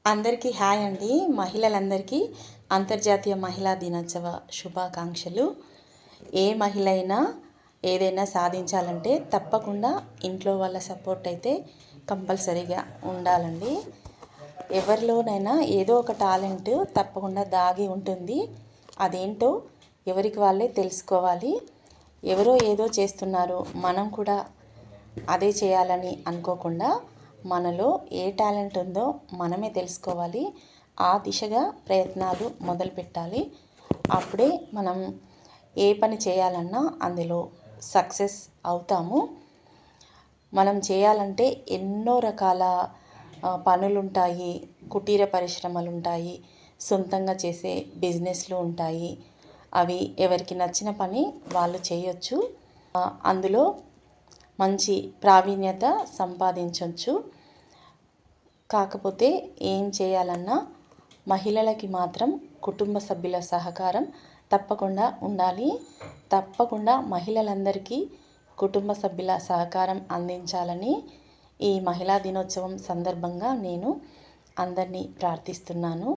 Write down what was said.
అందరికీ హాయ్ అండి. మహిళలందరికీ అంతర్జాతీయ మహిళా దినోత్సవ శుభాకాంక్షలు. ఏ మహిళ అయినా ఏదైనా సాధించాలంటే తప్పకుండా ఇంట్లో వాళ్ళ సపోర్ట్ అయితే కంపల్సరీగా ఉండాలండి. ఎవరిలోనైనా ఏదో ఒక టాలెంట్ తప్పకుండా దాగి ఉంటుంది. అదేంటో ఎవరికి వాళ్ళే తెలుసుకోవాలి. ఎవరో ఏదో చేస్తున్నారు, మనం కూడా అదే చేయాలని అనుకోకుండా మనలో ఏ టాలెంట్ ఉందో మనమే తెలుసుకోవాలి. ఆ దిశగా ప్రయత్నాలు మొదలు పెట్టాలి. అప్పుడే మనం ఏ పని చేయాలన్నా అందులో సక్సెస్ అవుతాము. మనం చేయాలంటే ఎన్నో రకాల పనులుంటాయి, కుటీర పరిశ్రమలు ఉంటాయి, సొంతంగా చేసే బిజినెస్లు ఉంటాయి. అవి ఎవరికి నచ్చిన పని వాళ్ళు చేయొచ్చు. అందులో మంచి ప్రావీణ్యత సంపాదించవచ్చు. కాకపోతే ఏం చేయాలన్నా మహిళలకి మాత్రం కుటుంబ సభ్యుల సహకారం తప్పకుండా ఉండాలి. తప్పకుండా మహిళలందరికీ కుటుంబ సభ్యుల సహకారం అందించాలని ఈ మహిళా దినోత్సవం సందర్భంగా నేను అందరినీ ప్రార్థిస్తున్నాను.